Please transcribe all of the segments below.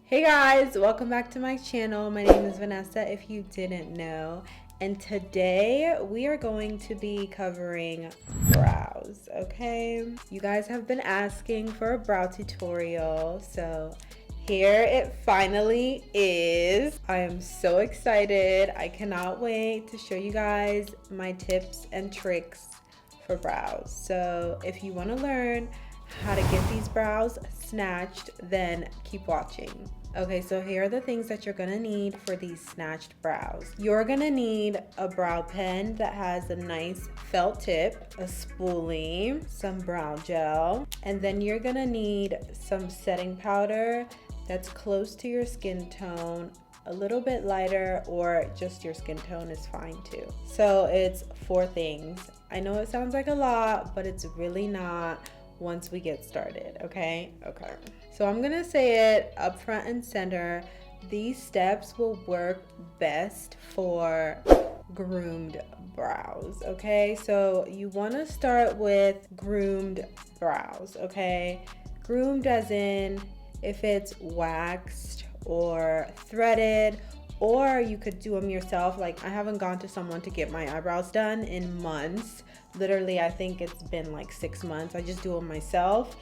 Hey guys, welcome back to my channel. My name is Vanessa if you didn't know, and today we are going to be covering brows. Okay, you guys have been asking for a brow tutorial, so here it finally is. I am so excited. I cannot wait to show you guys my tips and tricks for brows. So if you want to learn how to get these brows snatched, then keep watching. Okay, so here are the things that you're gonna need for these snatched brows. You're gonna need a brow pen that has a nice felt tip, a spoolie, some brow gel, and then you're gonna need some setting powder that's close to your skin tone, a little bit lighter, or just your skin tone is fine too. So it's 4 things. I know it sounds like a lot, but it's really not once we get started. Okay. So I'm gonna say it up front and center. These steps will work best for groomed brows. Okay, so you want to start with groomed brows. Okay, groomed as in if it's waxed or threaded, or you could do them yourself. Like, I haven't gone to someone to get my eyebrows done in months. Literally, I think it's been like 6 months. I just do them myself.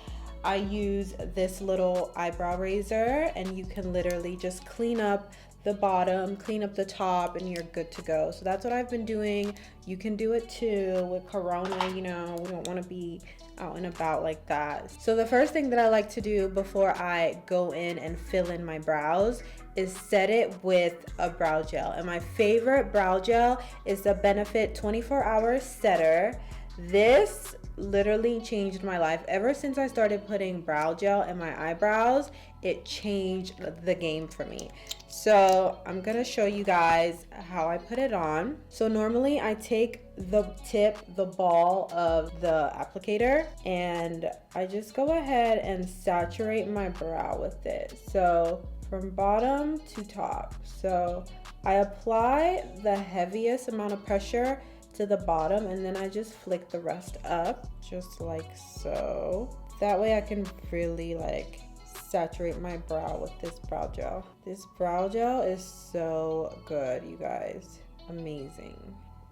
I use this little eyebrow razor, and you can literally just clean up the bottom, clean up the top, and you're good to go. So that's what I've been doing. You can do it too with Corona. You know, we don't want to be out and about like that. So the first thing that I like to do before I go in and fill in my brows is set it with a brow gel. And my favorite brow gel is the Benefit 24-hour setter. This literally changed my life. Ever since I started putting brow gel in my eyebrows, it changed the game for me. So I'm gonna show you guys how I put it on. So normally I take the ball of the applicator, and I just go ahead and saturate my brow with it. So from bottom to top. So I apply the heaviest amount of pressure to the bottom, and then I just flick the rest up, just like so. That way I can really like saturate my brow with this brow gel. This brow gel is so good, you guys. Amazing.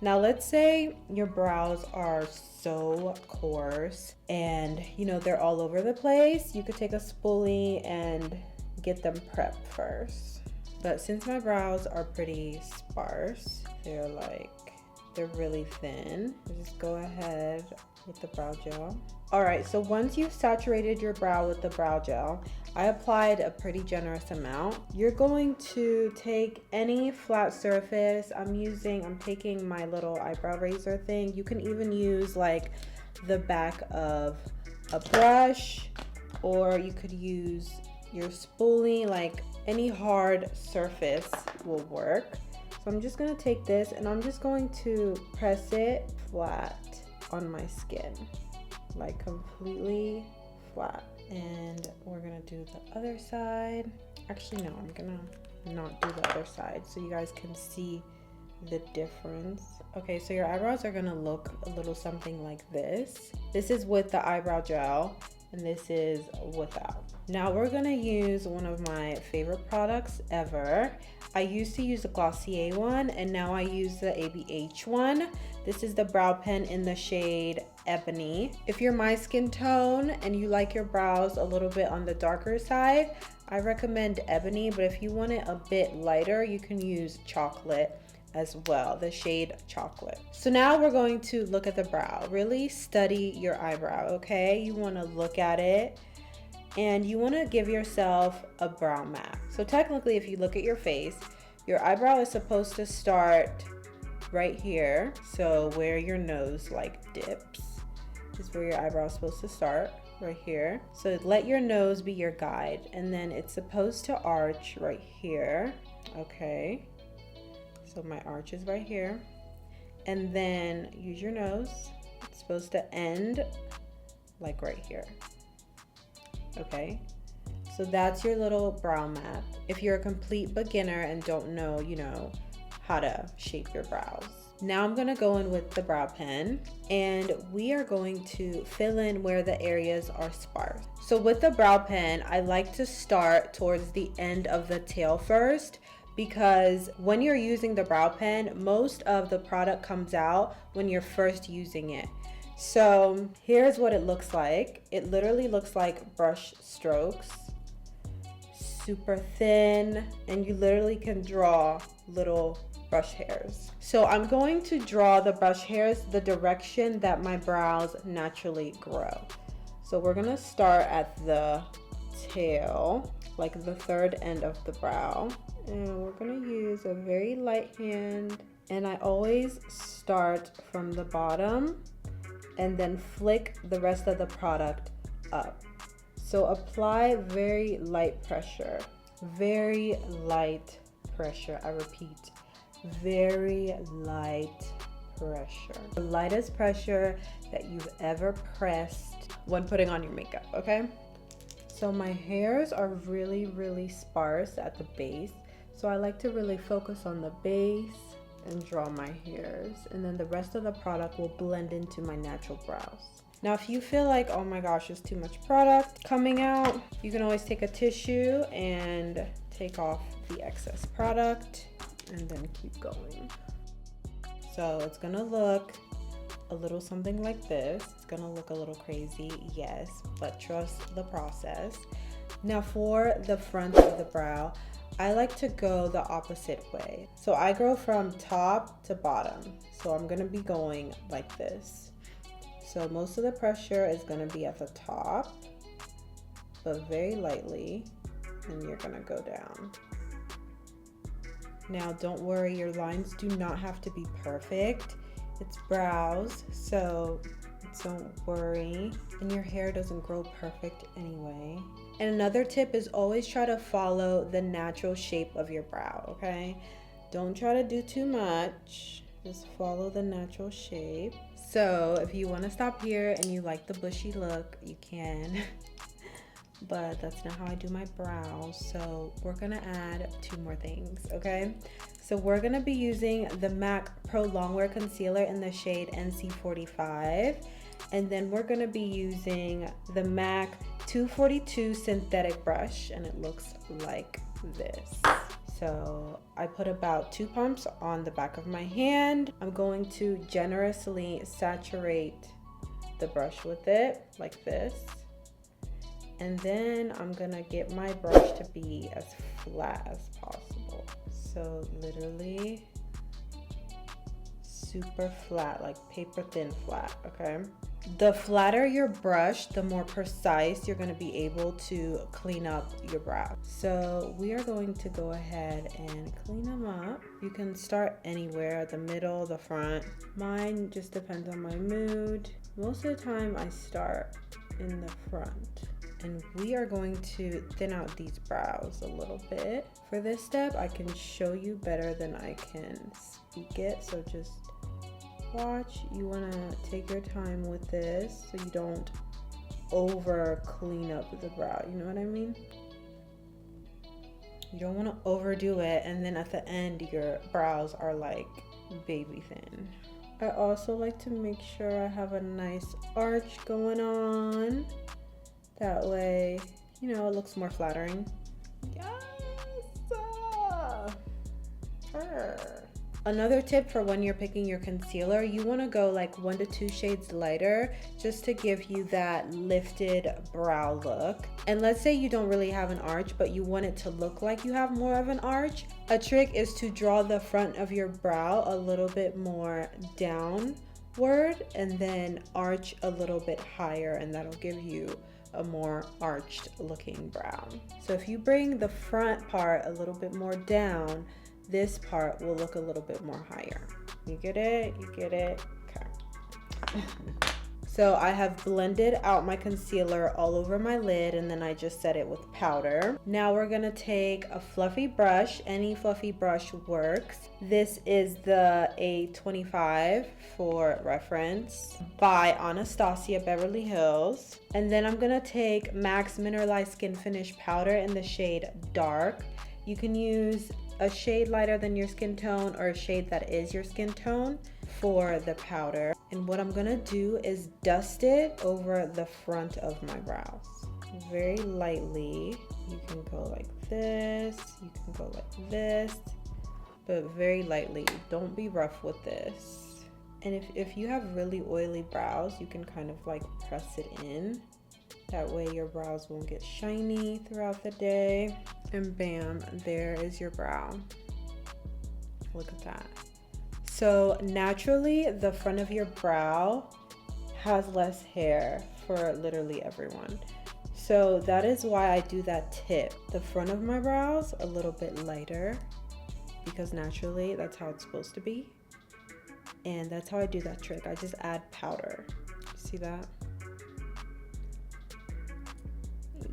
Now let's say your brows are so coarse and you know they're all over the place. You could take a spoolie and get them prepped first. But since my brows are pretty sparse, they're really thin, just go ahead with the brow gel. All right, so once you've saturated your brow with the brow gel, I applied a pretty generous amount. You're going to take any flat surface. I'm taking my little eyebrow razor thing. You can even use like the back of a brush, or you could use your spoolie. Like any hard surface will work. So I'm just gonna take this and I'm just going to press it flat on my skin, like completely flat. And we're gonna do the other side. Actually, no, I'm gonna not do the other side so you guys can see the difference. Okay, so your eyebrows are gonna look a little something like this. This is with the eyebrow gel, and this is without. Now we're gonna use one of my favorite products ever. I used to use the Glossier one, and now I use the ABH one. This is the brow pen in the shade Ebony. If you're my skin tone and you like your brows a little bit on the darker side, I recommend Ebony, but if you want it a bit lighter, you can use Chocolate as well, the shade Chocolate. So now we're going to look at the brow. Really study your eyebrow, okay? You want to look at it and you want to give yourself a brow map. So technically, if you look at your face, your eyebrow is supposed to start right here. So where your nose like dips is where your eyebrow is supposed to start, right here. So let your nose be your guide, and then it's supposed to arch right here. Okay, so my arch is right here, and then use your nose. It's supposed to end like right here. Okay, so that's your little brow map. If you're a complete beginner and don't know, how to shape your brows, Now I'm gonna go in with the brow pen and we are going to fill in where the areas are sparse. So with the brow pen, I like to start towards the end of the tail first, because when you're using the brow pen, most of the product comes out when you're first using it. So here's what it looks like. It literally looks like brush strokes, super thin, and you literally can draw little brush hairs. So I'm going to draw the brush hairs the direction that my brows naturally grow. So we're gonna start at the tail, like the third end of the brow. And we're gonna use a very light hand. And I always start from the bottom and then flick the rest of the product up. So apply very light pressure, very light pressure. I repeat, very light pressure. The lightest pressure that you've ever pressed when putting on your makeup, okay? So my hairs are really sparse at the base. So I like to really focus on the base and draw my hairs. And then the rest of the product will blend into my natural brows. Now, if you feel like, oh my gosh, there's too much product coming out, you can always take a tissue and take off the excess product and then keep going. So it's gonna look a little something like this. It's gonna look a little crazy, yes, but trust the process. Now for the front of the brow, I like to go the opposite way. So I go from top to bottom. So I'm gonna be going like this. So most of the pressure is gonna be at the top, but very lightly, and you're gonna go down. Now don't worry, your lines do not have to be perfect. It's brows, so don't worry. And your hair doesn't grow perfect anyway. And another tip is always try to follow the natural shape of your brow, okay? Don't try to do too much. Just follow the natural shape. So if you want to stop here and you like the bushy look, you can. But that's not how I do my brows. So we're gonna add 2 more things, okay? So we're gonna be using the MAC Pro Longwear Concealer in the shade NC45. And then we're gonna be using the MAC 242 synthetic brush, and it looks like this. So I put about 2 pumps on the back of my hand. I'm going to generously saturate the brush with it like this. And then I'm gonna get my brush to be as flat as possible. So literally super flat, like paper thin flat, okay? The flatter your brush, the more precise you're gonna be able to clean up your brow. So we are going to go ahead and clean them up. You can start anywhere, the middle, the front. Mine just depends on my mood. Most of the time I start in the front. And we are going to thin out these brows a little bit. For this step, I can show you better than I can speak it, so just watch. You want to take your time with this so you don't over clean up the brow, you know what I mean? You don't want to overdo it and then at the end your brows are like baby thin. I also like to make sure I have a nice arch going on. That way, you know, it looks more flattering. Yes! Another tip for when you're picking your concealer, you want to go like 1 to 2 shades lighter just to give you that lifted brow look. And let's say you don't really have an arch, but you want it to look like you have more of an arch. A trick is to draw the front of your brow a little bit more downward and then arch a little bit higher, and that'll give you a more arched looking brow. So if you bring the front part a little bit more down, this part will look a little bit more higher. You get it? You get it? Okay. So I have blended out my concealer all over my lid and then I just set it with powder. Now we're gonna take a fluffy brush. Any fluffy brush works. This is the A25 for reference by Anastasia, Beverly Hills. And then I'm gonna take MAC's Mineralized Skinfinish powder in the shade Dark. You can use a shade lighter than your skin tone or a shade that is your skin tone for the powder. And what I'm gonna do is dust it over the front of my brows. Very lightly. You can go like this, you can go like this, but very lightly. Don't be rough with this. And if you have really oily brows, you can kind of like press it in. That way your brows won't get shiny throughout the day. And bam, there is your brow. Look at that. So naturally, the front of your brow has less hair for literally everyone. So that is why I do that tip. The front of my brows a little bit lighter, because naturally that's how it's supposed to be. And that's how I do that trick. I just add powder. See that?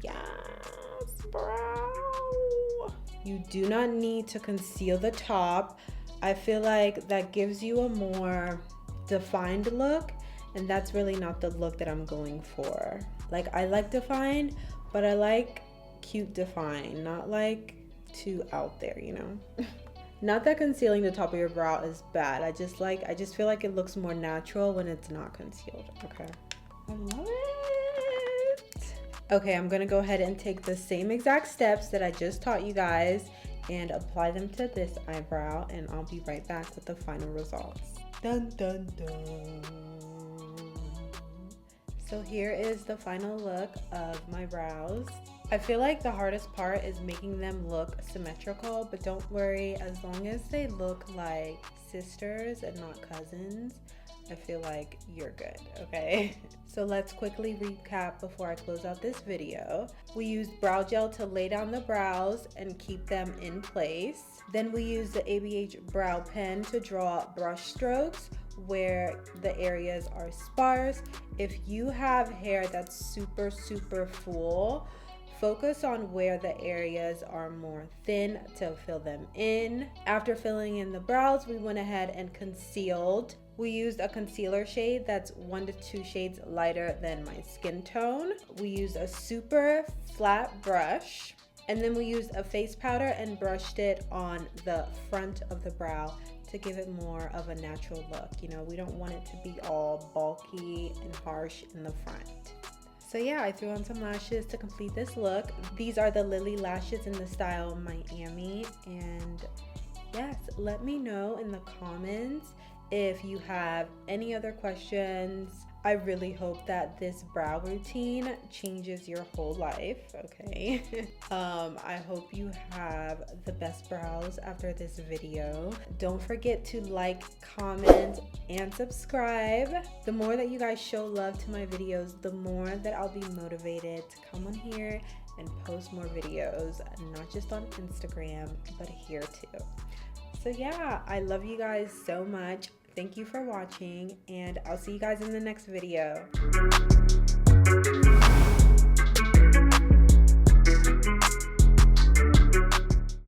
Yes, brow. You do not need to conceal the top. I feel like that gives you a more defined look, and that's really not the look that I'm going for. Like, I like defined, but I like cute defined, not like too out there, you know? Not that concealing the top of your brow is bad. I just feel like it looks more natural when it's not concealed. Okay. I love it. Okay, I'm gonna go ahead and take the same exact steps that I just taught you guys and apply them to this eyebrow, and I'll be right back with the final results. Dun dun dun. So here is the final look of my brows. I feel like the hardest part is making them look symmetrical, but don't worry, as long as they look like sisters and not cousins, I feel like you're good, okay? So let's quickly recap before I close out this video. We used brow gel to lay down the brows and keep them in place. Then we used the ABH brow pen to draw brush strokes where the areas are sparse. If you have hair that's super full, focus on where the areas are more thin to fill them in. After filling in the brows, we went ahead and concealed. We used a concealer shade that's 1 to 2 shades lighter than my skin tone. We used a super flat brush, and then we used a face powder and brushed it on the front of the brow to give it more of a natural look. You know, we don't want it to be all bulky and harsh in the front. So yeah, I threw on some lashes to complete this look. These are the Lily lashes in the style Miami. And yes, let me know in the comments if you have any other questions. I really hope that this brow routine changes your whole life, okay? I hope you have the best brows after this video. Don't forget to like, comment, and subscribe. The more that you guys show love to my videos, the more that I'll be motivated to come on here and post more videos, not just on Instagram, but here too. So yeah, I love you guys so much. Thank you for watching, and I'll see you guys in the next video.